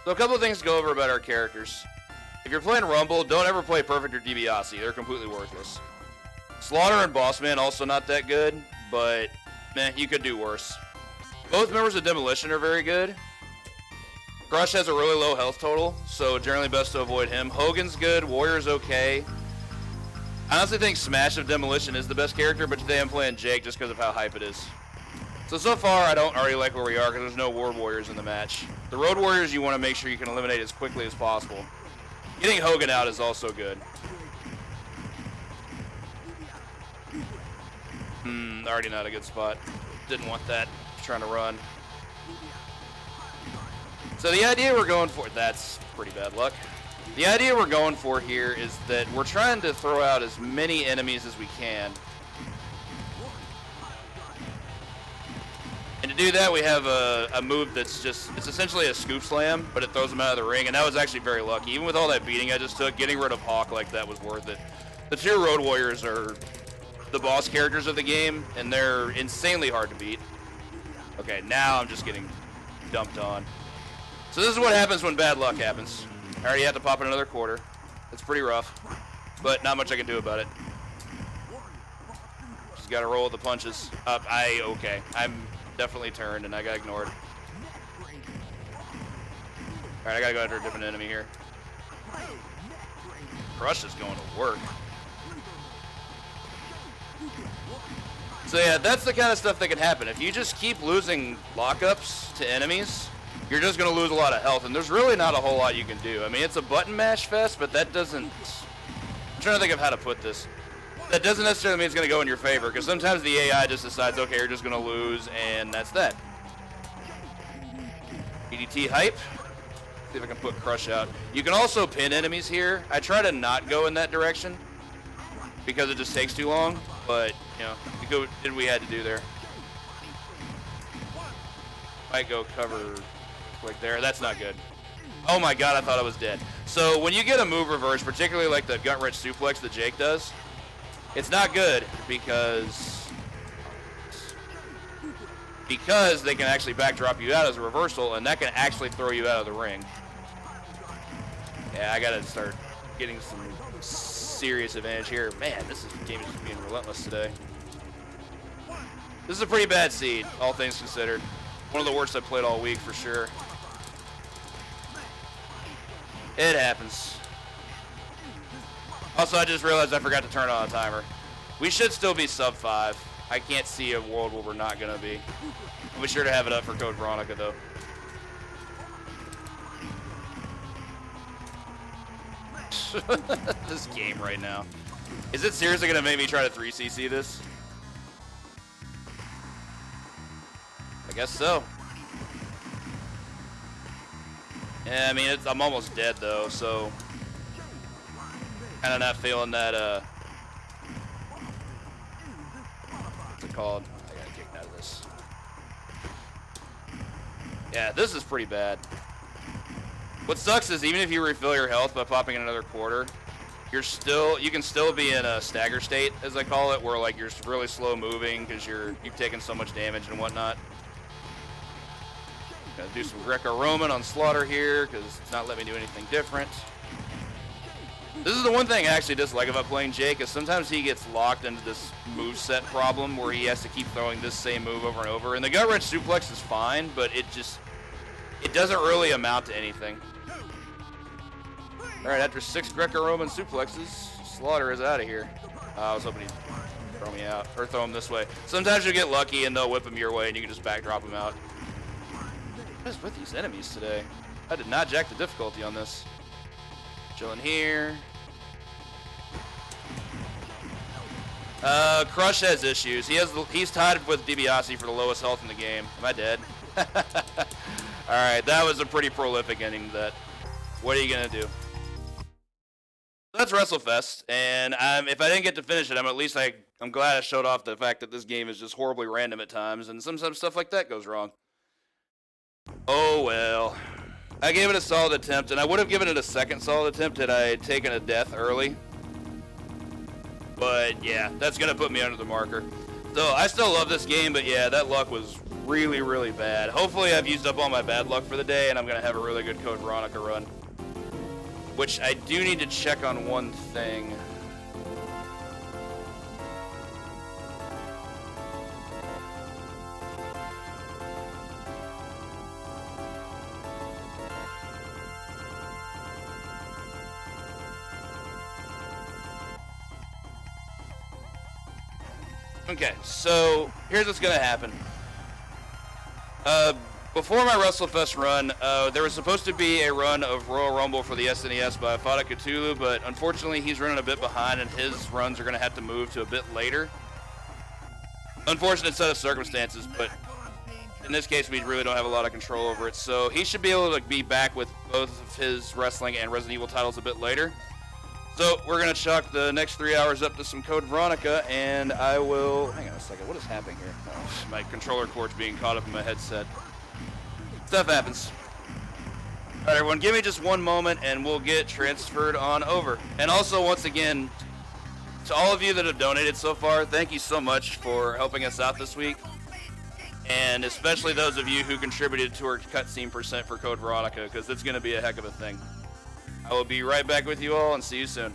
So a couple of things to go over about our characters. If you're playing Rumble, don't ever play Perfect or DiBiase. They're completely worthless. Slaughter and Bossman also not that good, but meh, you could do worse. Both members of Demolition are very good. Crush has a really low health total, so generally best to avoid him. Hogan's good, Warrior's okay. I honestly think Smash of Demolition is the best character, but today I'm playing Jake just because of how hype it is. So far I don't already like where we are because there's no Road Warriors in the match. The Road Warriors you want to make sure you can eliminate as quickly as possible. Getting Hogan out is also good. Already not a good spot. Didn't want that. Trying to run. So the idea we're going for, that's pretty bad luck. The idea we're going for here is that we're trying to throw out as many enemies as we can. And to do that, we have a move that's just, it's essentially a scoop slam, but it throws them out of the ring, and that was actually very lucky. Even with all that beating I just took, getting rid of Hawk like that was worth it. The two Road Warriors are the boss characters of the game, and they're insanely hard to beat. Okay, now I'm just getting dumped on. So this is what happens when bad luck happens. I already have to pop in another quarter. It's pretty rough, but not much I can do about it. Just gotta roll with the punches. Okay. I'm definitely turned and I got ignored. Alright, I gotta go after a different enemy here. Crush is going to work. So yeah, that's the kind of stuff that can happen. If you just keep losing lockups to enemies, you're just going to lose a lot of health, and there's really not a whole lot you can do. I mean, it's a button mash fest, but that doesn't... I'm trying to think of how to put this. That doesn't necessarily mean it's going to go in your favor, because sometimes the AI just decides, okay, you're just going to lose, and that's that. EDT hype. See if I can put Crush out. You can also pin enemies here. I try to not go in that direction, because it just takes too long, but, you know, did we had to do there. Might go cover like there. That's not good. Oh my god, I thought I was dead. So when you get a move reverse, particularly like the gut wrench suplex that Jake does, it's not good because they can actually backdrop you out as a reversal, and that can actually throw you out of the ring. Yeah, I gotta start getting some serious advantage here. Man, this game is just being relentless today. This is a pretty bad seed, all things considered. One of the worst I've played all week for sure. It happens. Also, I just realized I forgot to turn on a timer. We should still be sub 5. I can't see a world where we're not gonna be. I'll be sure to have it up for Code Veronica though. This game right now. Is it seriously gonna make me try to 3CC this? I guess so. Yeah, I mean, I'm almost dead though, so kind of not feeling that. What's it called? I got kicked out of this. Yeah, this is pretty bad. What sucks is even if you refill your health by popping in another quarter, you can still be in a stagger state, as I call it, where like you're really slow moving because you've taken so much damage and whatnot. Gonna do some Greco-Roman on Slaughter here because it's not letting me do anything different. This is the one thing I actually dislike about playing Jake, is sometimes he gets locked into this moveset problem where he has to keep throwing this same move over and over. And the gut wrench suplex is fine, but it doesn't really amount to anything. All right, after 6 Greco-Roman suplexes, Slaughter is out of here. I was hoping he'd throw me out, or throw him this way. Sometimes you'll get lucky and they'll whip him your way and you can just backdrop him out. What is with these enemies today? I did not jack the difficulty on this. Chilling here. Crush has issues. He's tied with DiBiase for the lowest health in the game. Am I dead? Alright, that was a pretty prolific ending to that. What are you gonna do? That's WrestleFest, and if I didn't get to finish it, I'm glad I showed off the fact that this game is just horribly random at times, and sometimes stuff like that goes wrong. Oh well. I gave it a solid attempt, and I would have given it a second solid attempt had I taken a death early. But yeah, that's gonna put me under the marker. So I still love this game, but yeah, that luck was really, really bad. Hopefully I've used up all my bad luck for the day, and I'm going to have a really good Code Veronica run. Which I do need to check on one thing. Okay, so here's what's gonna happen. Before my WrestleFest run, there was supposed to be a run of Royal Rumble for the SNES by Fada Cthulhu, but unfortunately he's running a bit behind and his runs are gonna have to move to a bit later. Unfortunate set of circumstances, but in this case we really don't have a lot of control over it. So he should be able to be back with both of his wrestling and Resident Evil titles a bit later. So we're going to chalk the next 3 hours up to some Code Veronica, and I will... Hang on a second, what is happening here? Oh, my controller cord's being caught up in my headset. Stuff happens. Alright everyone, give me just one moment and we'll get transferred on over. And also, once again, to all of you that have donated so far, thank you so much for helping us out this week. And especially those of you who contributed to our cutscene percent for Code Veronica, because it's going to be a heck of a thing. I will be right back with you all and see you soon.